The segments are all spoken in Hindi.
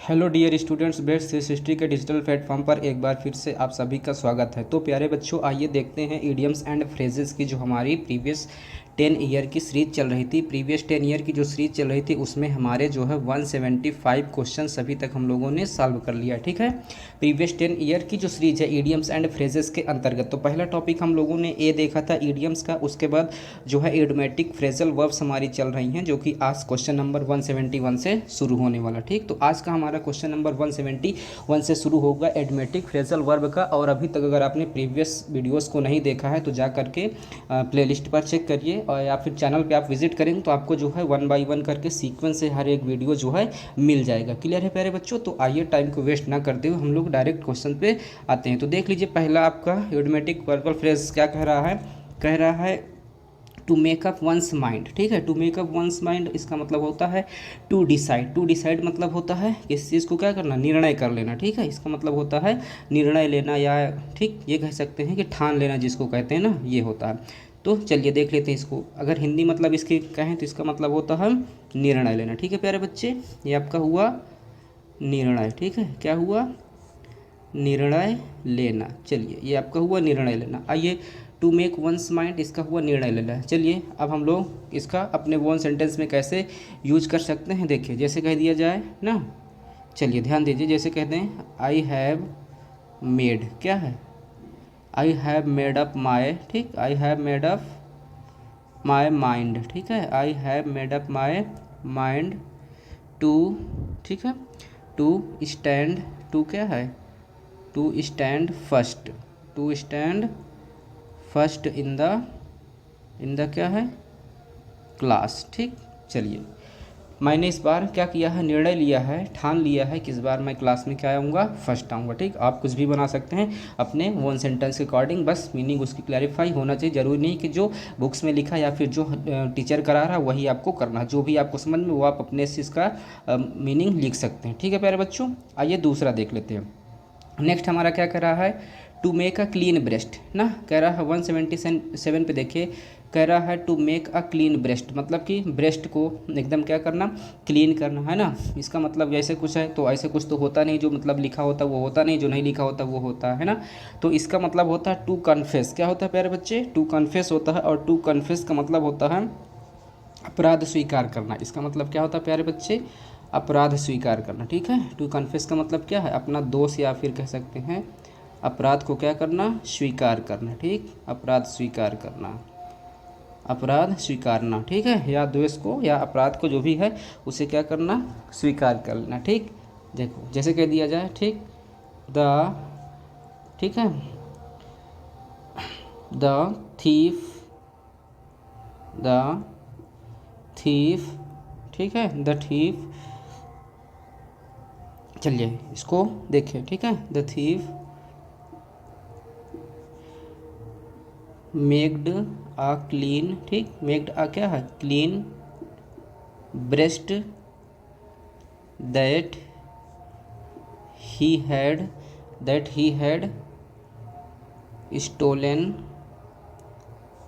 Hello dear students, best history के डिजिटल प्लेटफॉर्म पर एक बार फिर से आप सभी का स्वागत है। तो प्यारे बच्चों, आइए देखते हैं इडियम्स एंड फ्रेजेस की जो हमारी प्रीवियस 10 ईयर की सीरीज चल रही थी। प्रीवियस 10 ईयर की जो सीरीज चल रही थी उसमें हमारे जो है 175 क्वेश्चन अभी तक हम लोगों ने सॉल्व कर लिया। ठीक है, प्रीवियस 10 ईयर की जो सीरीज है इडियम्स एंड फ्रेजेस के अंतर्गत। तो पहला टॉपिक हम लोगों ने ये देखा था इडियम्स का, उसके बाद जो है इडियोमेटिक फ्रेजल वर्ब्स हमारी चल रही हैं, जो कि आज क्वेश्चन नंबर 171 से शुरू होने वाला। ठीक, तो आज का हमारा क्वेश्चन नंबर 171 से शुरू होगा एडमेटिक फ्रेजल वर्ब का। और अभी तक अगर आपने प्रीवियस वीडियोस को नहीं देखा है तो जा करके प्लेलिस्ट पर चेक करिए, और या फिर चैनल पे आप विजिट करेंगे तो आपको जो है 1 बाय 1 करके सीक्वेंस से हर एक वीडियो जो है मिल जाएगा। क्लियर है प्यारे बच्चों? तो आइए टाइम को वेस्ट ना करते हुए हम लोग डायरेक्ट क्वेश्चन पे आते हैं। तो देख लीजिए, पहला आपका एडमेटिक वर्बल फ्रेज क्या कह रहा है? कह रहा है to make up one's mind. ठीक है, to make up one's mind इसका मतलब होता है टू डिसाइड। टू डिसाइड मतलब होता है किस चीज़ को क्या करना, निर्णय कर लेना। ठीक है, इसका मतलब होता है निर्णय लेना, या ठीक ये कह सकते हैं कि ठान लेना जिसको कहते हैं ना, ये होता है। तो चलिए देख लेते हैं इसको। अगर हिंदी मतलब इसके कहें तो इसका मतलब होता है निर्णय लेना। ठीक है प्यारे बच्चे, ये आपका हुआ निर्णय। ठीक है, क्या हुआ? निर्णय लेना। चलिए, ये आपका हुआ निर्णय लेना। आइए, टू मेक वंस माइंड इसका हुआ निर्णय लेना। चलिए अब हम लोग इसका अपने वन सेंटेंस में कैसे यूज कर सकते हैं, देखिए जैसे कह दिया जाए ना। चलिए ध्यान दीजिए, जैसे कहते हैं आई हैव मेड, क्या है? I have made up my, ठीक, I have made up my mind. ठीक है, I have made up my mind to, ठीक है, टू स्टैंड, टू क्या है? To stand first, to stand first in the क्या है, क्लास। ठीक, चलिए मैंने इस बार क्या किया है, निर्णय लिया है, ठान लिया है कि इस बार मैं क्लास में क्या आऊँगा, फर्स्ट आऊँगा। ठीक, आप कुछ भी बना सकते हैं अपने वन सेंटेंस के अकॉर्डिंग, बस मीनिंग उसकी क्लैरिफाई होना चाहिए। जरूरी नहीं कि जो बुक्स में लिखा या फिर जो टीचर करा रहा है वही आपको करना है। जो भी आपको समझ में वो आप अपने से इसका मीनिंग लिख सकते हैं। ठीक है प्यारे बच्चों, आइए दूसरा देख लेते हैं। नेक्स्ट हमारा क्या कह रहा है, to make a clean breast ना, कह रहा है 177 पे देखिए, कह रहा है to make a clean breast, मतलब कि ब्रेस्ट को एकदम क्या करना, क्लीन करना है ना। इसका मतलब ऐसे कुछ है, तो ऐसे कुछ तो होता नहीं, जो मतलब लिखा होता वो होता नहीं, जो नहीं लिखा होता वो होता है ना। तो इसका मतलब होता है टू कन्फेस। क्या होता है प्यारे बच्चे? टू कन्फेस होता है, और टू कन्फेस का मतलब होता है अपराध स्वीकार करना। इसका मतलब क्या होता है प्यारे बच्चे? अपराध स्वीकार करना। ठीक है, टू कन्फेस का मतलब क्या है? अपना दोष या फिर कह सकते हैं अपराध को क्या करना, स्वीकार करना। ठीक, अपराध स्वीकार करना, अपराध स्वीकारना। ठीक है, या द्वेष को या अपराध को जो भी है उसे क्या करना, स्वीकार कर लेना। ठीक, देखो जैसे कह दिया जाए, ठीक, द, ठीक है, द थीफ, द थीफ, ठीक है, द थीफ। चलिए इसको देखिए, ठीक है, the thief maked a clean, ठीक, मेक्ड आ क्या है, clean breast that he had, that he had stolen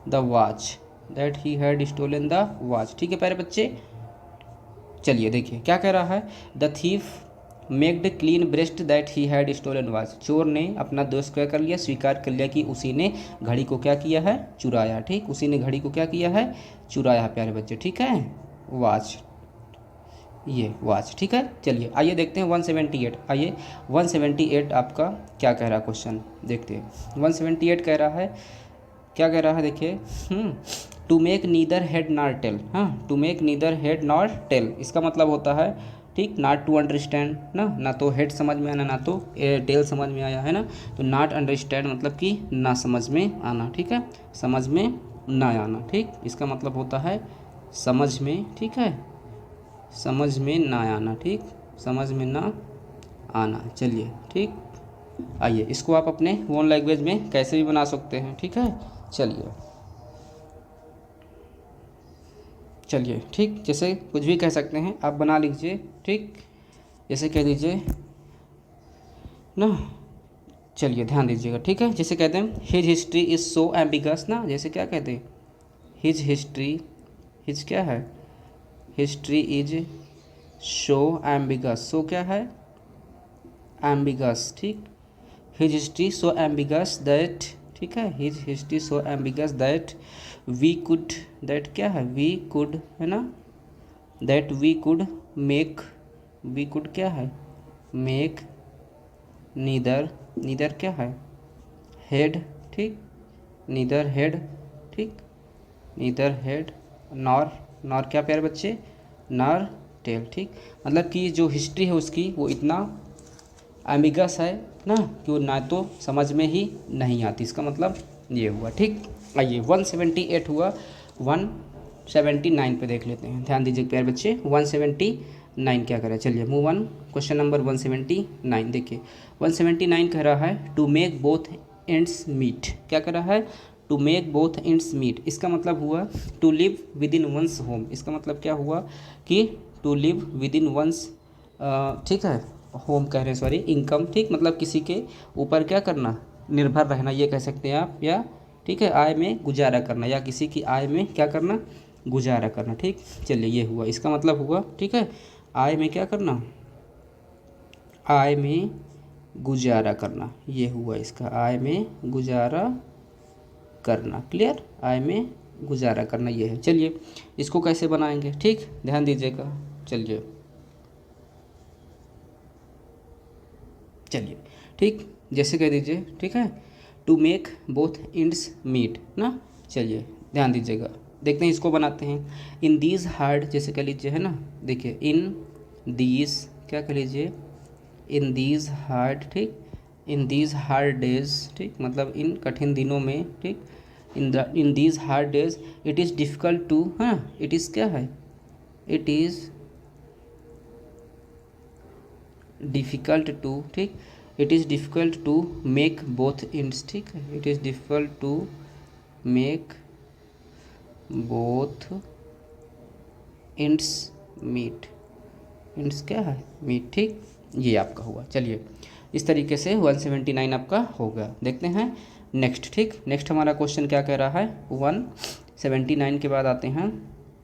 the watch, that he had stolen the watch. ठीक है प्यारे बच्चे, चलिए देखिए क्या कह रहा है, the thief maked clean breast that he had stolen watch. चोर ने अपना दोष क्या कर लिया, स्वीकार कर लिया कि उसी ने घड़ी को क्या किया है, चुराया। ठीक, उसी ने घड़ी को क्या किया है, चुराया प्यारे बच्चे। ठीक है, वॉच, ये वॉच। ठीक है, चलिए आइए देखते हैं 178। आइए 178 आपका क्या कह रहा है, क्वेश्चन देखते हैं। 178 कह रहा है, क्या कह रहा है देखिए, to make neither head nor tail. हाँ, to make neither head nor tail इसका मतलब होता है, ठीक, नॉट टू अंडरस्टैंड ना, ना तो हेड समझ में आना ना तो टेल समझ में आया है ना। तो नॉट अंडरस्टैंड मतलब कि ना समझ में आना। ठीक है, समझ में ना आना। ठीक, इसका मतलब होता है समझ में, ठीक है, समझ में ना आना। ठीक, समझ में ना आना। चलिए ठीक, आइए इसको आप अपने ओन लैंग्वेज में कैसे भी बना सकते हैं। ठीक है, चलिए चलिए, ठीक, जैसे कुछ भी कह सकते हैं आप, बना लीजिए। ठीक, जैसे कह दीजिए ना, चलिए ध्यान दीजिएगा। ठीक है, जैसे कहते हैं his history is so ambiguous ना, जैसे क्या कहते हैं, हिज हिस्ट्री, हिज क्या है, history is so ambiguous. So क्या है, एम्बिगस, ठीक, his history so ambiguous that, ठीक है, his history so ambiguous that we could, that क्या है, वी कुड, है ना, that we could make, we could क्या है, मेक नीदर, नीदर क्या है, हेड, ठीक, नीदर हेड, ठीक, नीदर हेड नॉर, नॉर क्या प्यारे बच्चे, नॉर टेल, ठीक, मतलब कि जो हिस्ट्री है उसकी वो इतना एम्बिगस है ना कि वो ना तो समझ में ही नहीं आती, इसका मतलब ये हुआ, ठीक। आइए 178 हुआ, 179 पे देख लेते हैं, ध्यान दीजिए प्यारे बच्चे, 179 क्या करें, चलिए मूव ऑन, क्वेश्चन नंबर 179 देखिए, 179 कह रहा है to make both ends meet, क्या कह रहा है, to make both ends meet, इसका मतलब हुआ to live within one's home, इसका मतलब क्या हुआ कि to live within one's, ठीक है, होम कह रहे हैं, सॉरी, इनकम, ठीक, मतलब किसी के ऊपर क्या करना, निर्भर रहना, ये कह सकते हैं आप, या ठीक है आय में गुजारा करना, या किसी की आय में क्या करना, गुजारा करना, ठीक। चलिए ये हुआ, इसका मतलब हुआ, ठीक है, आय में क्या करना, आय में गुजारा करना, ये हुआ इसका, आय में गुजारा करना, क्लियर, आय में गुजारा करना ये है। चलिए इसको कैसे बनाएंगे, ठीक, ध्यान दीजिएगा, चलिए चलिए, ठीक, जैसे कह दीजिए, ठीक है, to make both ends meet ना, चलिए ध्यान दीजिएगा, देखते हैं इसको बनाते हैं, इन दीज हार्ड, जैसे कह लीजिए, है ना, देखिए इन दीज, क्या कह लीजिए, इन दीज हार्ड, ठीक, इन दीज हार्ड डेज, ठीक, मतलब इन कठिन दिनों में, ठीक, in these hard days it is difficult to, हाँ, इट इज़ क्या है, इट इज़ डिफ़िकल्ट टू, ठीक, it is difficult to make both ends, ठीक है, it is difficult to make both ends meet, ends क्या है, मीट, ठीक, ये आपका हुआ। चलिए इस तरीके से 179 आपका हो गया, देखते हैं नेक्स्ट, ठीक, नेक्स्ट हमारा क्वेश्चन क्या कह रहा है, 179 के बाद आते हैं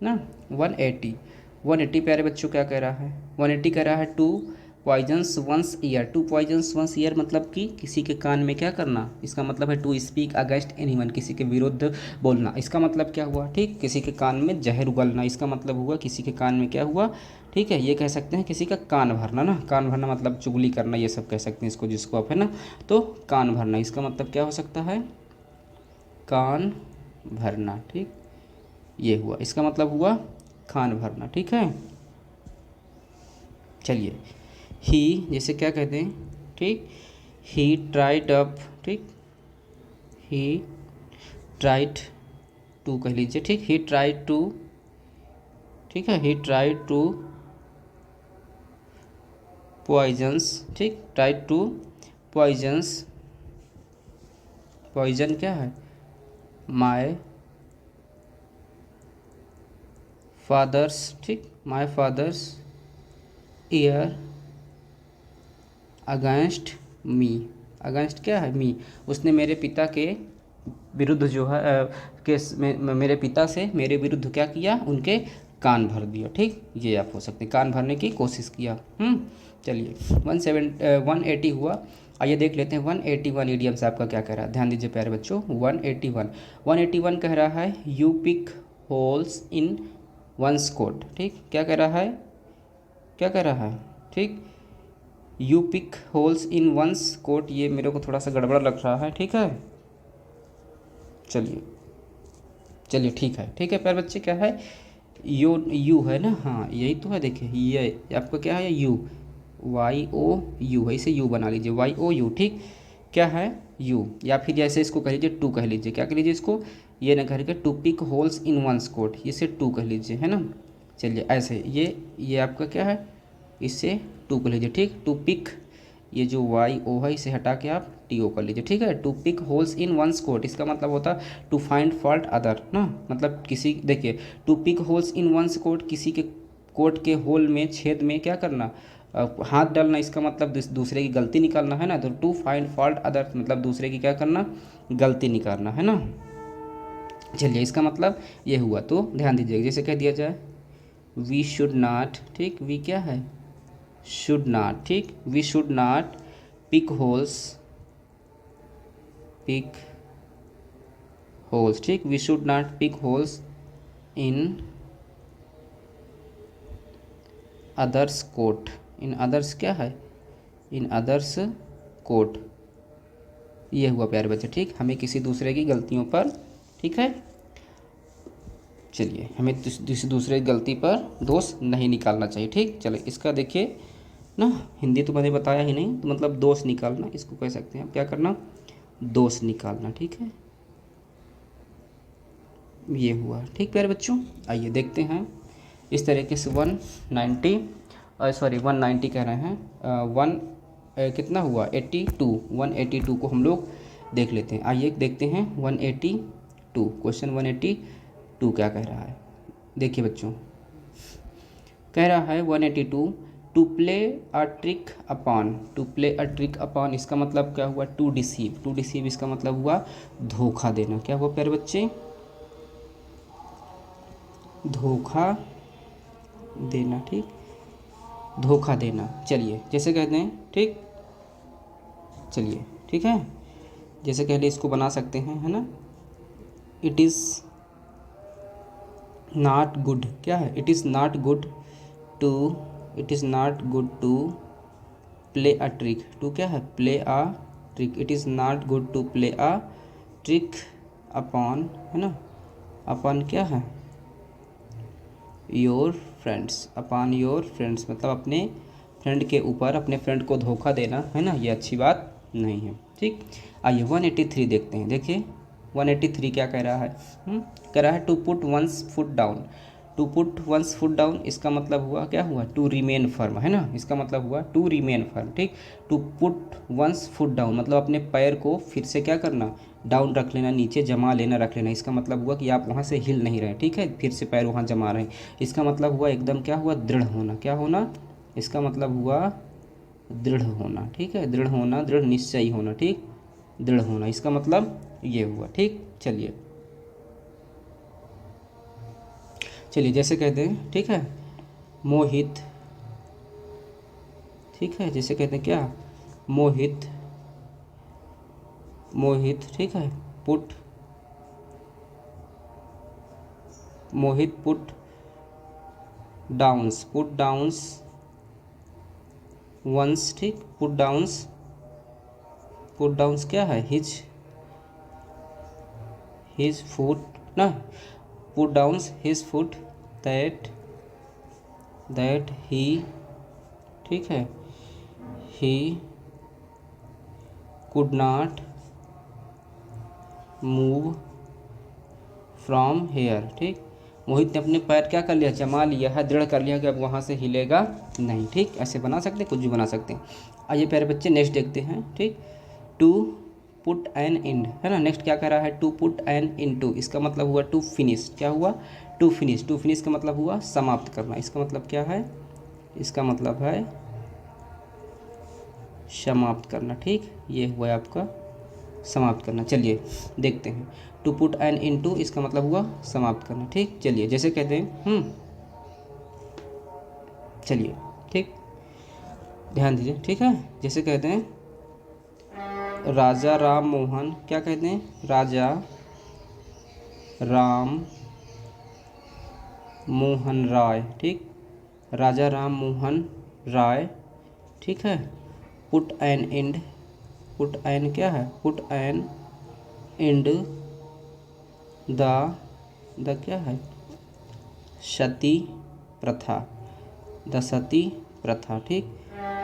ना 180, 180 प्यारे बच्चों क्या कह रहा है, 180 कह रहा है to poisons one's ear, to poisons one's ear मतलब कि किसी के कान में क्या करना, इसका मतलब है टू स्पीक अगेंस्ट एनीवन, किसी के विरुद्ध बोलना, इसका मतलब क्या हुआ, ठीक, किसी के कान में जहर उगलना, इसका मतलब हुआ किसी के कान में क्या हुआ, ठीक है, ये कह सकते हैं किसी का कान भरना ना, कान भरना मतलब चुगली करना, ये सब कह सकते हैं इसको, जिसको आप, है ना, तो कान भरना, इसका मतलब क्या हो सकता है, कान भरना, ठीक, ये हुआ, इसका मतलब हुआ कान भरना, ठीक है। चलिए ही, जैसे क्या कहते हैं, ठीक, ही ट्राइड अप, ठीक, ही ट्राइड टू कह लीजिए, ठीक, ही ट्राइड टू, ठीक है, ही ट्राइड टू पॉइजन्स, ठीक, ट्राइड टू पॉइजन्स, पॉइजन क्या है, माय फादर्स, ठीक, my father's year against me, against क्या है, मी, उसने मेरे पिता के विरुद्ध जो है मेरे पिता से मेरे विरुद्ध क्या किया, उनके कान भर दिया, ठीक, ये आप हो सकते हैं, कान भरने की कोशिश किया। चलिए 180 हुआ, आइए देख लेते हैं 181 ईडियम से आपका क्या कह रहा है, ध्यान दीजिए प्यारे बच्चों, 181 कह रहा है you pick holes in one's coat, ठीक, क्या कह रहा है, क्या कह रहा है, ठीक, you pick holes in one's coat, ये मेरे को थोड़ा सा गड़बड़ लग रहा है, ठीक है, चलिए चलिए ठीक है, ठीक है प्यारे बच्चे, क्या है, यू है ना, हाँ यही तो है, देखिए ये आपका क्या है, यू, वाई ओ यू है, इसे यू बना लीजिए, वाई ओ यू, ठीक, क्या है, यू, या फिर जैसे इसको कह लीजिए टू कह लीजिए, क्या कह लीजिए इसको, ये ना करके to pick holes in one's coat, इसे टू कह लीजिए, है ना, चलिए ऐसे ये आपका क्या है, इससे टू कह लीजिए, ठीक, टू पिक, ये जो वाई ओ है इसे हटा के आप टी ओ कर लीजिए, ठीक है, to pick holes in one's coat, इसका मतलब होता है टू फाइंड फॉल्ट अदर ना, मतलब किसी, देखिए to pick holes in one's coat, किसी के कोट के होल में, छेद में क्या करना, हाथ डालना, इसका मतलब दूसरे की गलती निकालना, है ना, तो टू फाइंड फॉल्ट अदर मतलब दूसरे की क्या करना, गलती निकालना, है ना। चलिए इसका मतलब ये हुआ, तो ध्यान दीजिएगा, जैसे कह दिया जाए वी शुड नॉट, ठीक, वी क्या है, शुड नॉट, ठीक, we should not pick holes, pick holes, ठीक, we should not pick holes in others coat, in others क्या है, इन अदर्स कोट, ये हुआ प्यारे बच्चे, ठीक, हमें किसी दूसरे की गलतियों पर, ठीक है, चलिए हमें किसी दूसरे की गलती पर दोष नहीं निकालना चाहिए, ठीक। चलिए इसका देखिए ना, हिंदी तो मैंने बताया ही नहीं, तो मतलब दोष निकालना इसको कह सकते हैं, क्या करना, दोष निकालना, ठीक है, ये हुआ, ठीक प्यारे बच्चों। आइए देखते हैं इस तरीके से 190 सॉरी 190 कह रहे हैं, कितना हुआ 82, 182 को हम लोग देख लेते हैं। आइए देखते हैं 182, क्वेश्चन 182 क्या कह रहा है। देखिए बच्चों, कह रहा है 182, to play a trick upon, to play a trick upon इसका मतलब क्या हुआ, टू डिसीव, टू डिसीव इसका मतलब हुआ धोखा देना, क्या हुआ प्यारे बच्चे, धोखा देना, ठीक, धोखा देना। चलिए जैसे कहते हैं, ठीक, चलिए ठीक है, जैसे कहले इसको बना सकते हैं, है ना, इट इज़ नॉट गुड, क्या है, it is not good to, it is not good to play a trick, to क्या है, play a trick, it is not good to play a trick upon, है ना, अपॉन क्या है, your friends, upon your friends मतलब अपने फ्रेंड के ऊपर, अपने फ्रेंड को धोखा देना, है ना, ये अच्छी बात नहीं है, ठीक। आइए 183 देखते हैं। देखिए 183 क्या कह रहा है, कह रहा है to put one's foot down, to put one's foot down इसका मतलब हुआ क्या हुआ, टू रिमेन फर्म, है ना, इसका मतलब हुआ टू रिमेन फर्म, ठीक। To put one's foot down मतलब अपने पैर को फिर से क्या करना, डाउन रख लेना, नीचे जमा लेना, रख लेना, इसका मतलब हुआ कि आप वहाँ से हिल नहीं रहे, ठीक है, फिर से पैर वहाँ जमा रहे हैं, इसका मतलब हुआ एकदम क्या हुआ, दृढ़ होना, क्या होना, इसका मतलब हुआ दृढ़ होना, ठीक है, दृढ़ होना, दृढ़ निश्चयी होना, ठीक, दृढ़ होना इसका मतलब ये हुआ, ठीक। चलिए चलिए जैसे कहते हैं, ठीक है, मोहित, ठीक है, जैसे कहते हैं क्या, मोहित, मोहित, ठीक है, put, Mohit put downs, put downs once, ठीक, पुट डाउन्स, पुट डाउन्स क्या है, हिज फुट ना, put downs his foot that, that he, ठीक है, he could not move from here, ठीक, मोहित ने अपने पैर क्या कर लिया, जमा लिया है, दृढ़ कर लिया कि अब वहाँ से हिलेगा नहीं, ठीक, ऐसे बना सकते हैं, कुछ भी बना सकते हैं। आइए प्यारे बच्चे नेक्स्ट देखते हैं, ठीक, टू पुट एन इंड, है ना, नेक्स्ट क्या कह रहा है, to put an into इसका मतलब हुआ टू फिनिश, क्या हुआ, टू फिनिश, टू फिनिश का मतलब हुआ समाप्त करना, इसका मतलब क्या है, इसका मतलब है समाप्त करना, ठीक, ये हुआ है आपका समाप्त करना। चलिए देखते हैं, to put an into इसका मतलब हुआ समाप्त करना, ठीक। चलिए जैसे कहते हैं, चलिए ठीक, ध्यान दीजिए, ठीक है, जैसे कहते हैं राजा राम मोहन, क्या कहते हैं, राजा राम मोहन राय, ठीक, राजा राम मोहन राय, ठीक है, put an end, put an क्या है, पुट एन इंड द क्या है, सती प्रथा, द सती प्रथा, ठीक,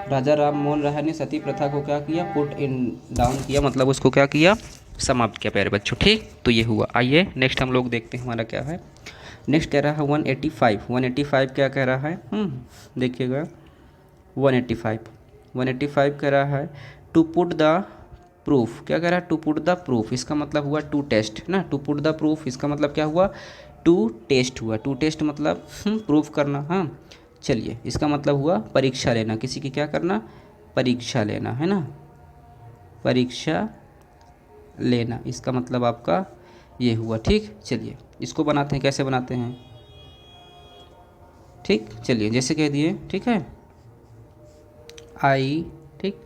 राजा राम मोहन राय ने सती प्रथा को क्या किया, पुट इन डाउन किया, मतलब उसको क्या किया, समाप्त किया प्यारे बच्चों, ठीक। तो ये हुआ। आइए नेक्स्ट हम लोग देखते हैं हमारा क्या है, नेक्स्ट कह रहा है 185, 185 क्या कह रहा है, देखिएगा 185, 185 कह रहा है टू पुट द प्रूफ, क्या कह रहा है, टू पुट द प्रूफ इसका मतलब हुआ टू टेस्ट ना, टू पुट द प्रूफ इसका मतलब क्या हुआ, टू टेस्ट हुआ, टू टेस्ट मतलब प्रूफ करना, हाँ। चलिए इसका मतलब हुआ परीक्षा लेना, किसी की क्या करना, परीक्षा लेना, है ना, परीक्षा लेना इसका मतलब आपका ये हुआ, ठीक। चलिए इसको बनाते हैं, कैसे बनाते हैं, ठीक, चलिए जैसे कह दिए, ठीक है, आई, ठीक,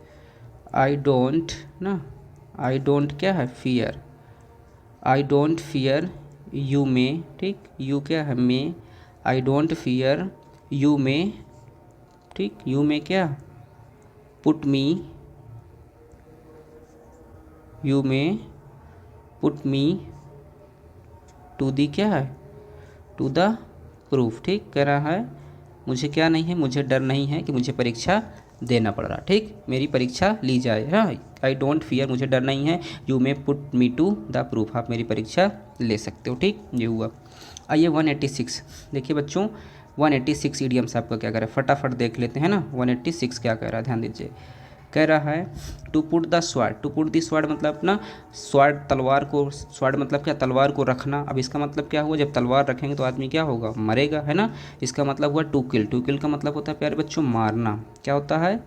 आई डोंट ना, आई डोंट क्या है, fear, I don't fear you may, ठीक, यू क्या है, may, I don't fear you may, ठीक, यू मे क्या, put me, you may put me to the क्या है, टू द प्रूफ, ठीक, कह रहा है मुझे क्या नहीं है, मुझे डर नहीं है कि मुझे परीक्षा देना पड़ रहा, ठीक, मेरी परीक्षा ली जाए, हाँ, आई डोंट फियर मुझे डर नहीं है, you may put me to the proof आप मेरी परीक्षा ले सकते हो, ठीक, ये हुआ। आइए 186 देखिए बच्चों, 186 ईडियम्स आपका क्या कह रहा है, फटाफट देख लेते हैं ना। 186 क्या कह रहा है, ध्यान दीजिए, कह रहा है to put the sword, to put the sword मतलब अपना स्वाड, तलवार को, स्वाड मतलब क्या, तलवार को रखना। अब इसका मतलब क्या हुआ, जब तलवार रखेंगे तो आदमी क्या होगा, मरेगा, है ना। इसका मतलब हुआ टू किल, टू किल का मतलब होता है प्यारे बच्चों मारना, क्या होता है,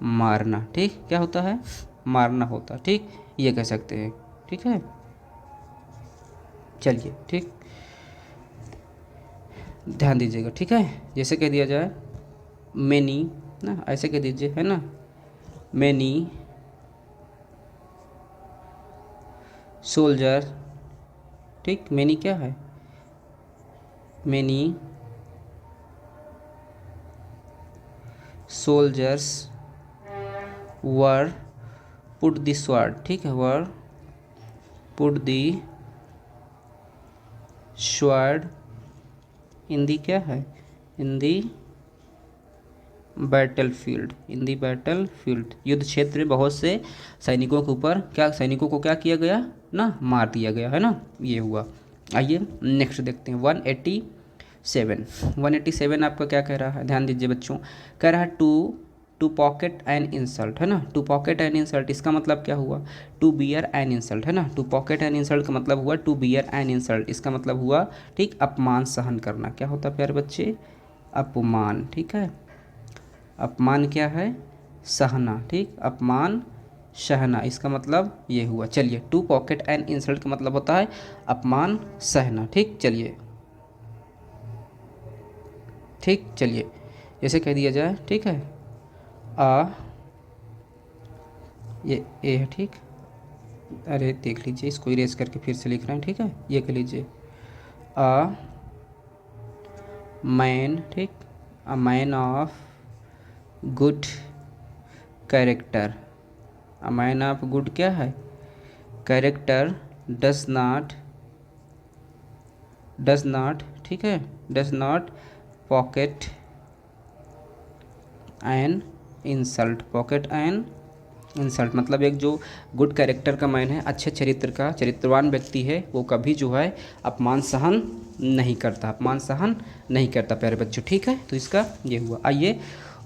मारना, ठीक, क्या होता है, मारना होता, ठीक, ये कह सकते हैं, ठीक है। चलिए, ठीक, ध्यान दीजिएगा, ठीक है। जैसे कह दिया जाए मैनी ना, ऐसे कह दीजिए, है ना, मैनी सोल्जर, ठीक, मैनी क्या है, many soldiers were put the sword, ठीक है, वर पुट द स्वॉर्ड इन दी क्या है, इन दी बैटल फील्ड, इन दी बैटल फील्ड, युद्ध क्षेत्र में बहुत से सैनिकों के ऊपर क्या, सैनिकों को क्या किया गया ना, मार दिया गया, है ना, ये हुआ। आइए नेक्स्ट देखते हैं 187। 187 आपका क्या कह रहा है, ध्यान दीजिए बच्चों, कह रहा है टू पॉकेट एन इंसल्ट, है ना, टू पॉकेट एन इंसल्ट, इसका मतलब क्या हुआ, टू बियर एन इंसल्ट, है ना, टू पॉकेट एन इंसल्ट का मतलब हुआ टू बियर एन इंसल्ट, इसका मतलब हुआ, ठीक, अपमान सहन करना, क्या होता है प्यारे बच्चे, अपमान, ठीक है, अपमान क्या है, सहना, ठीक, अपमान सहना, इसका मतलब ये हुआ। चलिए टू पॉकेट एन इंसल्ट का मतलब होता है अपमान सहना, ठीक, चलिए, ठीक, चलिए जैसे कह दिया जाए, ठीक है, आ, ये ए है, ठीक, अरे देख लीजिए इसको इरेज करके फिर से लिख रहे हैं, ठीक है, ये कह लीजिए आ मैन, ठीक, a man of good character, a man of good क्या है, कैरेक्टर डज नॉट, ठीक है, does not pocket an insult, pocket an insult मतलब एक जो गुड कैरेक्टर का मैन है, अच्छे चरित्र का, चरित्रवान व्यक्ति है, वो कभी जो है अपमान सहन नहीं करता, अपमान सहन नहीं करता प्यारे बच्चों, ठीक है। तो इसका ये हुआ। आइए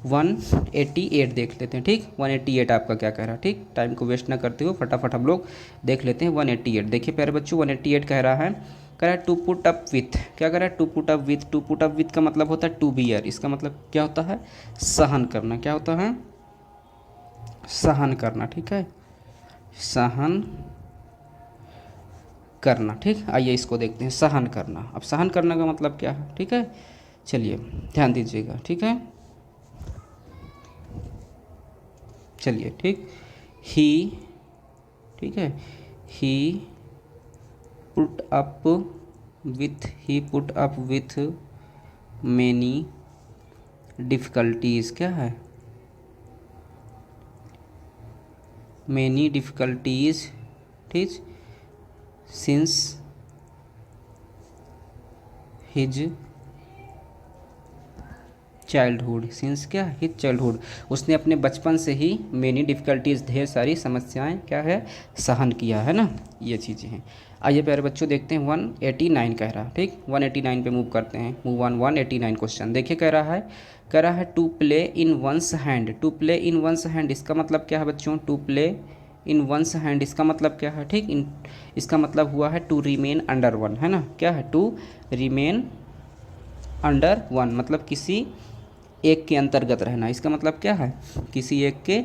188 देख लेते हैं, ठीक, 188 आपका क्या कह रहा है, ठीक, टाइम को वेस्ट ना करते हुए फटाफट हम लोग देख लेते हैं 188। देखिए प्यारे बच्चों 188 कह रहा है, कह रहा है टू पुट अप विथ, क्या कह रहा है, to put up with, to put up with का मतलब होता है टू बियर, इसका मतलब क्या होता है, सहन करना, क्या होता है, सहन करना, ठीक है, सहन करना, ठीक। आइए इसको देखते हैं, सहन करना। अब सहन करना का मतलब क्या है, ठीक है, चलिए ध्यान दीजिएगा, ठीक है, चलिए, ठीक, ही, ठीक है, he put up with, he put up with many difficulties, क्या है, मैनी डिफ़िकल्टीज़, ठीक, सिंस हिज चाइल्डहुड, सिंस क्या, हिज चाइल्डहुड, उसने अपने बचपन से ही मैनी डिफ़िकल्टीज़, ढेर सारी समस्याएं क्या है, सहन किया है ना, ये चीज़ें हैं। आइए प्यारे बच्चों देखते हैं 189 कह रहा है, ठीक, 189 पे मूव करते हैं, मूव ऑन 189 क्वेश्चन। देखिए कह रहा है to play in one's hand, to play in one's hand, इसका मतलब क्या है बच्चों, to play in one's hand, इसका मतलब क्या है, ठीक, इसका मतलब हुआ है टू रिमेन अंडर वन, है ना, क्या है, टू रिमेन अंडर वन मतलब किसी एक के अंतर्गत रहना, इसका मतलब क्या है, किसी एक के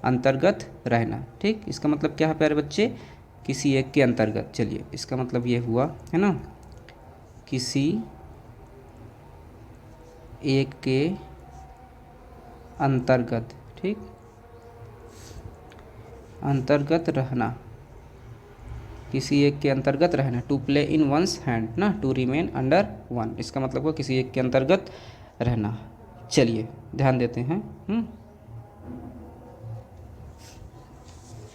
अंतर्गत रहना, ठीक, इसका मतलब क्या है प्यारे बच्चे, किसी एक के अंतर्गत। चलिए इसका मतलब ये हुआ, है ना, किसी एक के अंतर्गत, ठीक, अंतर्गत रहना, किसी एक के अंतर्गत रहना। To play in one's hand ना, टू रिमेन अंडर वन, इसका मतलब हुआ किसी एक के अंतर्गत रहना। चलिए ध्यान देते हैं।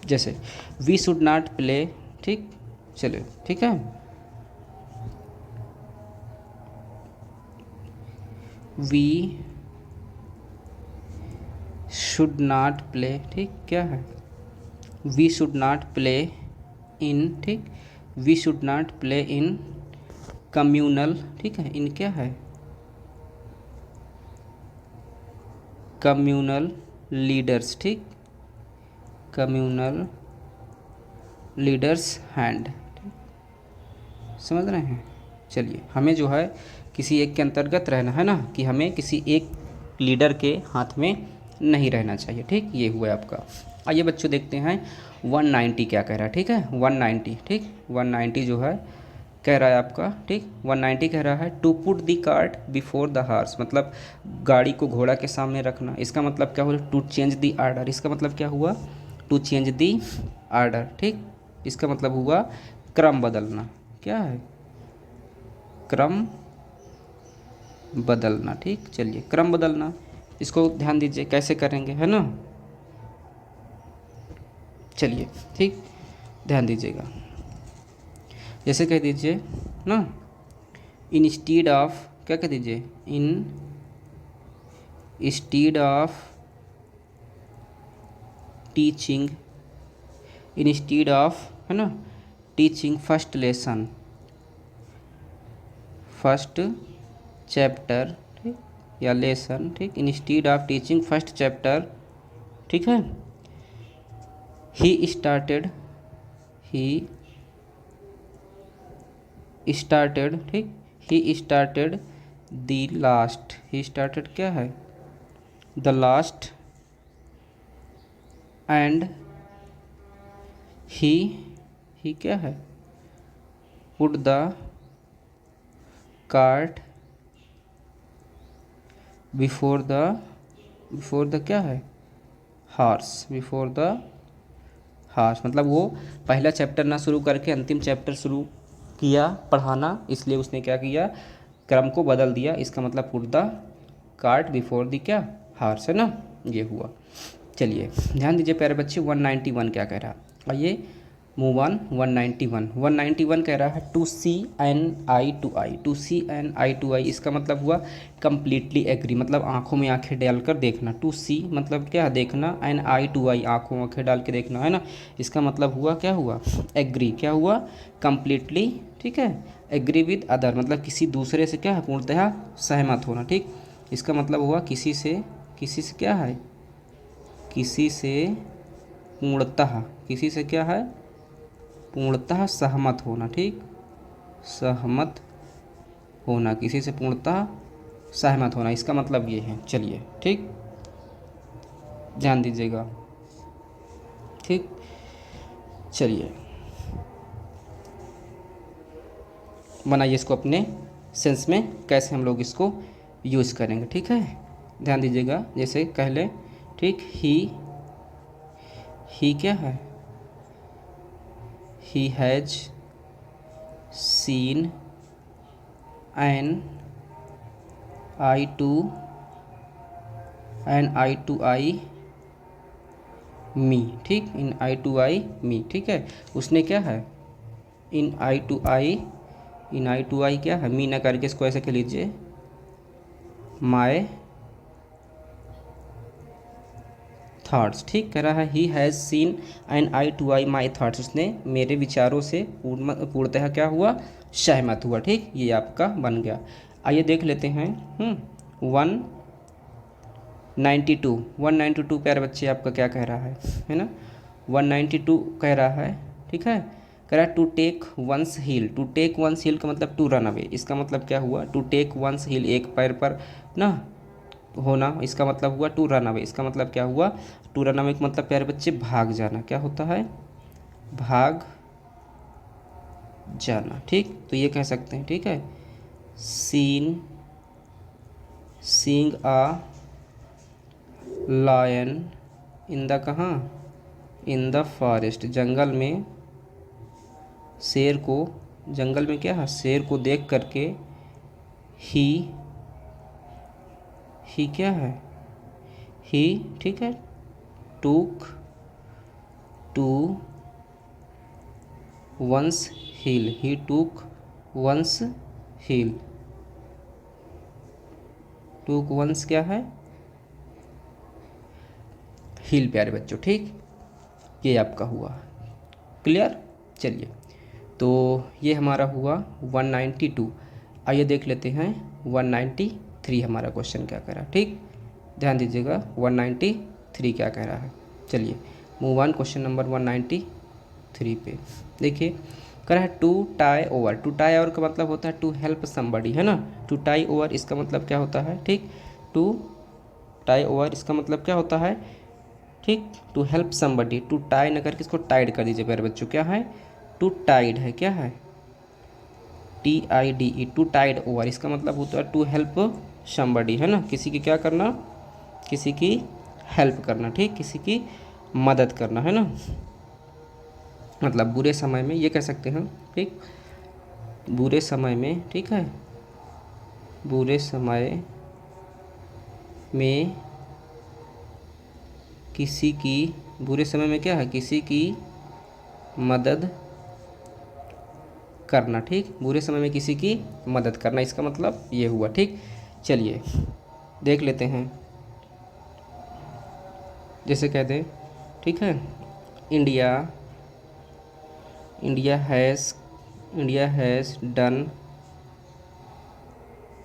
जैसे वी शुड नॉट प्ले, ठीक, चलिए ठीक है, वी शुड नॉट प्ले, ठीक, क्या है, we should not play in, ठीक, we should not play in communal, ठीक है, इन क्या है, कम्यूनल लीडर्स, ठीक, कम्यूनल लीडर्स हैंड, समझ रहे हैं। चलिए हमें जो है किसी एक के अंतर्गत रहना है ना, कि हमें किसी एक लीडर के हाथ में नहीं रहना चाहिए, ठीक, ये हुआ आपका। आइए बच्चों देखते हैं 190 क्या कह रहा है, ठीक है, 190, ठीक, 190 जो है कह रहा है आपका, ठीक, 190 कह रहा है to put the cart before the horse, मतलब गाड़ी को घोड़ा के सामने रखना। इसका मतलब क्या हुआ, टू चेंज द आर्डर, इसका मतलब क्या हुआ, टू चेंज द आर्डर, ठीक, इसका मतलब हुआ क्रम बदलना, क्या है, क्रम बदलना, ठीक। चलिए क्रम बदलना, इसको ध्यान दीजिए कैसे करेंगे, है ना। चलिए ठीक, ध्यान दीजिएगा। जैसे कह दीजिए ना, इंस्टीड ऑफ, क्या कह दीजिए, instead of teaching, instead of, है ना, teaching first lesson, first chapter, ठीक, या लेसन, ठीक, instead of teaching first chapter, ठीक है, ही स्टार्टेड, ही स्टार्टेड, ठीक, he started the last, he started क्या है, द लास्ट, एंड ही क्या है, put the cart before the क्या है, हार्स, बिफोर द हार्स, मतलब वो पहला चैप्टर ना शुरू करके अंतिम चैप्टर शुरू किया पढ़ाना, इसलिए उसने क्या किया, क्रम को बदल दिया। इसका मतलब put the cart before the क्या, हार्स, है ना, ये हुआ। चलिए ध्यान दीजिए प्यारे बच्चे, 191 क्या कह रहा है, आइए मूव ऑन। 191 कह रहा है to see an eye to eye, to see an eye to eye, इसका मतलब हुआ कम्प्लीटली एग्री, मतलब आंखों में आंखें डालकर देखना। टू सी मतलब क्या, देखना, एन आई टू आई, आंखों में आंखें डाल के देखना, है ना, इसका मतलब हुआ क्या हुआ, एग्री, क्या हुआ, कम्प्लीटली, ठीक है, एग्री विद अदर, मतलब किसी दूसरे से क्या है, पूर्णतः सहमत होना, ठीक, इसका मतलब हुआ किसी से क्या है, किसी से पूर्णतः, किसी से क्या है, पूर्णतः सहमत होना, ठीक, सहमत होना, किसी से पूर्णतः सहमत होना, इसका मतलब ये है। चलिए ठीक, ध्यान दीजिएगा, ठीक। चलिए बनाइए इसको अपने सेंस में, कैसे हम लोग इसको यूज़ करेंगे, ठीक है, ध्यान दीजिएगा। जैसे कह लें, ठीक, ही क्या है, he has seen an eye to eye me, ठीक, in I to eye me, ठीक है, उसने क्या है, इन आई टू आई क्या है, मी ना करके इसको ऐसे कह लीजिए, माय थॉट्स, ठीक, कह रहा है he has seen and eye to eye my thoughts, उसने मेरे विचारों से पूर्णतः क्या हुआ, सहमत हुआ, ठीक, ये आपका बन गया। आइए देख लेते हैं 192 प्यारे बच्चे आपका क्या कह रहा है ना, 192 कह रहा है, ठीक है, कह रहा है to take one's heel, to take one's heel का मतलब टू रन अवे, इसका मतलब क्या हुआ, टू टेक वंस हील, एक पैर पर ना होना, इसका मतलब हुआ टू रन अवे, इसका मतलब क्या हुआ, टू रन अवे का मतलब प्यारे बच्चे भाग जाना, क्या होता है, भाग जाना, ठीक, तो ये कह सकते हैं, ठीक है, seeing a lion in the कहाँ, इन द फॉरेस्ट, जंगल में शेर को, जंगल में क्या है, शेर को देख करके ही क्या है, ही, ठीक है, टूक टू वंस हिल, ही टूक वंस हिल, टूक वंस क्या है, हिल प्यारे बच्चों, ठीक, ये आपका हुआ क्लियर। चलिए तो ये हमारा हुआ 192। आइए देख लेते हैं 193 हमारा क्वेश्चन क्या कह रहा है, ठीक, ध्यान दीजिएगा 193 क्या कह रहा है। चलिए मूव ऑन क्वेश्चन नंबर 193 पे। देखिए कह रहा है to tie over, to tie over का मतलब होता है टू हेल्प समबडी, है ना, टू टाई ओवर इसका मतलब क्या होता है, ठीक, टू टाई ओवर इसका मतलब क्या होता है, ठीक, to help somebody, to tie न करके इसको टाइड कर दीजिए प्यारे बच्चों, क्या है, टू टाइड है, क्या है, TIDE, टू टाइड ओवर इसका मतलब होता है टू हेल्प समबडी, है ना, किसी की क्या करना, किसी की हेल्प करना, ठीक, किसी की मदद करना, है ना, मतलब बुरे समय में ये कह सकते हैं, ठीक, बुरे समय में, ठीक है, बुरे समय में किसी की, बुरे समय में क्या है, किसी की मदद करना, ठीक, बुरे समय में किसी की मदद करना इसका मतलब ये हुआ, ठीक। चलिए देख लेते हैं, जैसे कह दें, ठीक है, India India has done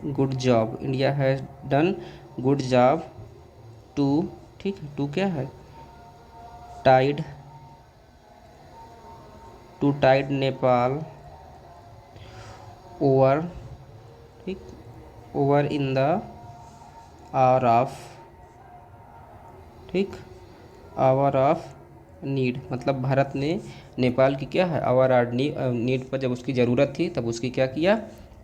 good job, India has done good job to, ठीक है, टू क्या है, tide, to tide Nepal over, ठीक, over in the hour of, ठीक, आवर ऑफ नीड, मतलब भारत ने नेपाल की क्या है, आवर ऑफ नीड पर जब उसकी ज़रूरत थी तब उसकी क्या किया,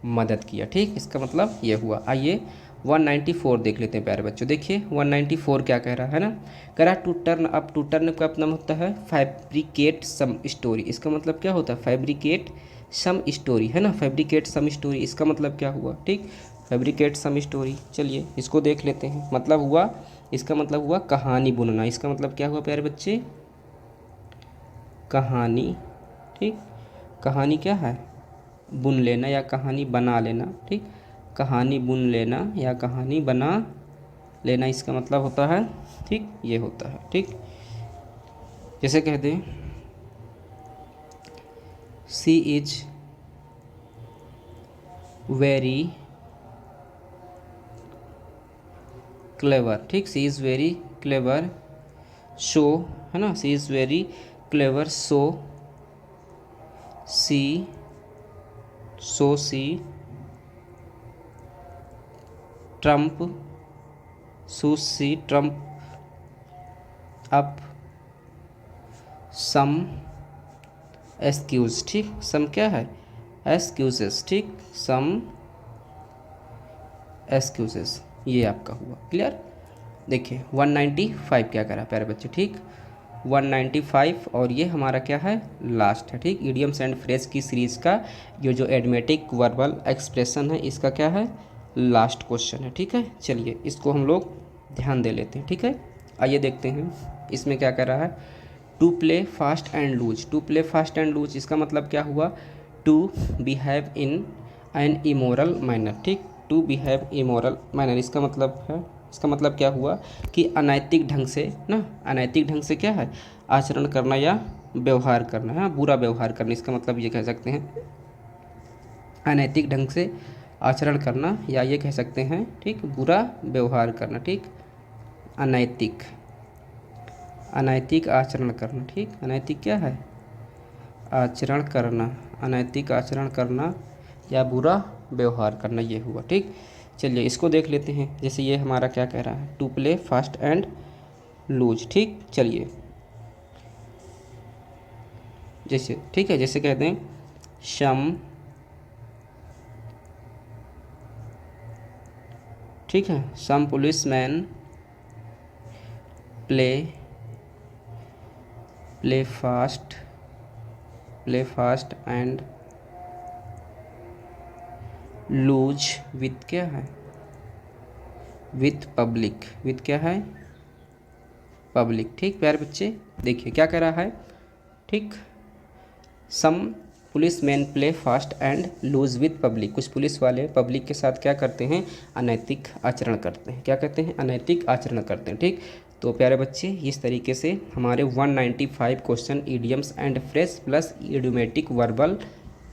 मदद किया, ठीक, इसका मतलब ये हुआ। आइए 194 देख लेते हैं प्यारे बच्चों। देखिए 194 क्या कह रहा है ना, कह रहा है to turn up, to turn का अपना होता है फैब्रिकेट सम स्टोरी, इसका मतलब क्या होता है, फैब्रिकेट सम स्टोरी, है ना, फैब्रिकेट सम स्टोरी इसका मतलब क्या हुआ, ठीक, फैब्रिकेट सम स्टोरी। चलिए इसको देख लेते हैं, मतलब हुआ, इसका मतलब हुआ कहानी बुनना, इसका मतलब क्या हुआ प्यारे बच्चे, कहानी, ठीक, कहानी क्या है, बुन लेना या कहानी बना लेना, ठीक, कहानी बुन लेना या कहानी बना लेना इसका मतलब होता है, ठीक, ये होता है, ठीक, जैसे कह दें सी इज वेरी क्लेवर, ठीक, she is very clever so, है ना, she is very clever so she trump she trump up some excuse, ठीक, सम क्या है, एक्सक्यूजेस, ठीक, सम एक्सक्यूजेस, ये आपका हुआ क्लियर। देखिए 195 क्या करा प्यारे बच्चे, ठीक, 195 और ये हमारा क्या है, लास्ट है, ठीक, इडियम्स एंड फ्रेज की सीरीज़ का ये जो एडमेटिक वर्बल एक्सप्रेशन है इसका क्या है, लास्ट क्वेश्चन है, ठीक है। चलिए इसको हम लोग ध्यान दे लेते हैं, ठीक है। आइए देखते हैं इसमें क्या कर रहा है, to play fast and loose, to play fast and loose इसका मतलब क्या हुआ, to behave in an immoral manner, ठीक, टू बिहेव इमोरल मैनर इसका मतलब है, इसका मतलब क्या हुआ कि अनैतिक ढंग से ना, अनैतिक ढंग से क्या है, आचरण करना या व्यवहार करना, है बुरा व्यवहार करना, इसका मतलब ये कह सकते हैं अनैतिक ढंग से आचरण करना, या ये कह सकते हैं, ठीक, बुरा व्यवहार करना, ठीक, अनैतिक, अनैतिक आचरण करना, ठीक, अनैतिक क्या है, आचरण करना, अनैतिक आचरण करना या बुरा व्यवहार करना, ये हुआ, ठीक। चलिए इसको देख लेते हैं, जैसे ये हमारा क्या कह रहा है, to play fast and loose, ठीक, चलिए जैसे, ठीक है, जैसे कहते हैं सम, ठीक है, some policeman play fast and loose with क्या है, विथ पब्लिक, विथ क्या है, पब्लिक। ठीक प्यारे बच्चे, देखिए क्या कह रहा है। ठीक, some policeman play fast and loose with public, कुछ पुलिस वाले पब्लिक के साथ क्या करते हैं, अनैतिक आचरण करते हैं। क्या कहते हैं, अनैतिक आचरण करते हैं। ठीक, तो प्यारे बच्चे इस तरीके से हमारे 195 question idioms and phrase plus idiomatic verbal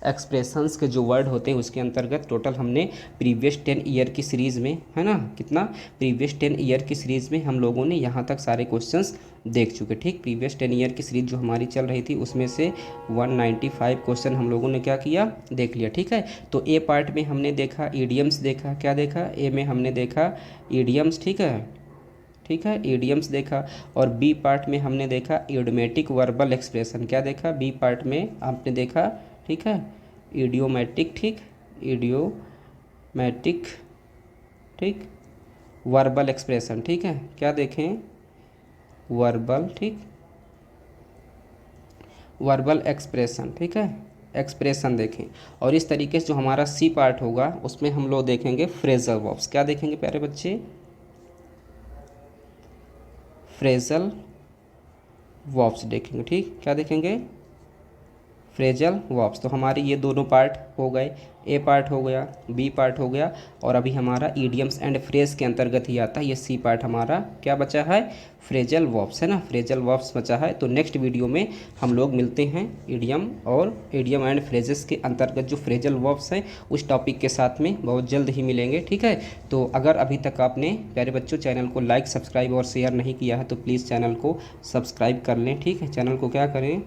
expressions के जो वर्ड होते हैं उसके अंतर्गत टोटल हमने प्रीवियस 10 ईयर की सीरीज़ में, है ना, कितना, प्रीवियस 10 ईयर की सीरीज़ में हम लोगों ने यहाँ तक सारे क्वेश्चंस देख चुके। ठीक, प्रीवियस 10 ईयर की सीरीज जो हमारी चल रही थी उसमें से 195 क्वेश्चन हम लोगों ने क्या किया, देख लिया। ठीक है, तो ए पार्ट में हमने देखा ईडियम्स, देखा क्या देखा, ए में हमने देखा ईडियम्स। ठीक है, ईडियम्स देखा। और बी पार्ट में हमने देखा इडियोमेटिक वर्बल एक्सप्रेशन, क्या देखा, बी पार्ट में आपने देखा। ठीक है, इडियोमेटिक, ठीक, इडियोमेटिक, ठीक, वर्बल एक्सप्रेशन। ठीक है, क्या देखें, वर्बल, ठीक, वर्बल एक्सप्रेशन। ठीक है, एक्सप्रेशन देखें। और इस तरीके से जो हमारा सी पार्ट होगा उसमें हम लोग देखेंगे फ्रेजल वर्ब्स। क्या देखेंगे प्यारे बच्चे, फ्रेजल वर्ब्स देखेंगे। ठीक, क्या देखेंगे, फ्रेजल वर्ब्स। तो हमारे ये दोनों पार्ट हो गए, ए पार्ट हो गया, बी पार्ट हो गया, और अभी हमारा ईडियम्स एंड फ्रेज के अंतर्गत ही आता है ये सी पार्ट हमारा क्या बचा है, फ्रेजल वर्ब्स, है ना, फ्रेजल वर्ब्स बचा है। तो नेक्स्ट वीडियो में हम लोग मिलते हैं ईडियम एंड फ्रेजेस के अंतर्गत जो फ्रेजल वर्ब्स हैं उस टॉपिक के साथ में बहुत जल्द ही मिलेंगे। ठीक है, तो अगर अभी तक आपने प्यारे बच्चों चैनल को लाइक, सब्सक्राइब और शेयर नहीं किया है तो प्लीज़ चैनल को सब्सक्राइब कर लें। ठीक है, चैनल को क्या करें,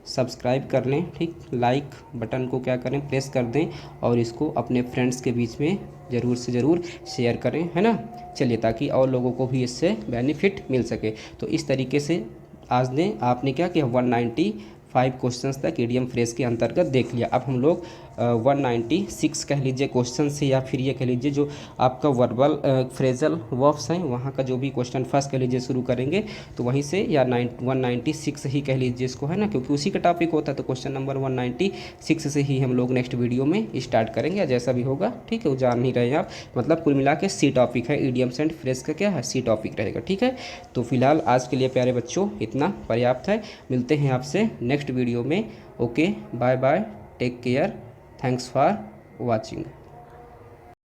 सब्सक्राइब कर लें। ठीक, लाइक बटन को क्या करें, प्रेस कर दें, और इसको अपने फ्रेंड्स के बीच में ज़रूर से ज़रूर शेयर करें, है ना। चलिए, ताकि और लोगों को भी इससे बेनिफिट मिल सके। तो इस तरीके से आज ने आपने क्या किया, 195 क्वेश्चंस तक ईडियम फ्रेज के अंतर्गत देख लिया। अब हम लोग 196 कह लीजिए क्वेश्चन से, या फिर ये कह लीजिए जो आपका वर्बल फ्रेजल वर्ब्स हैं वहाँ का जो भी क्वेश्चन फर्स्ट कह लीजिए शुरू करेंगे, तो वहीं से, या 196 ही कह लीजिए इसको, है ना, क्योंकि उसी का टॉपिक होता है। तो क्वेश्चन नंबर 196 से ही हम लोग नेक्स्ट वीडियो में स्टार्ट करेंगे, या जैसा भी होगा। ठीक है, वो जान नहीं रहे हैं आप, मतलब कुल मिला के सी टॉपिक है, ईडियम्स एंड फ्रेज का क्या है, सी टॉपिक रहेगा। ठीक है, तो फिलहाल आज के लिए प्यारे बच्चों इतना पर्याप्त है। मिलते हैं आपसे नेक्स्ट वीडियो में। Okay, bye bye, take care, thanks for watching.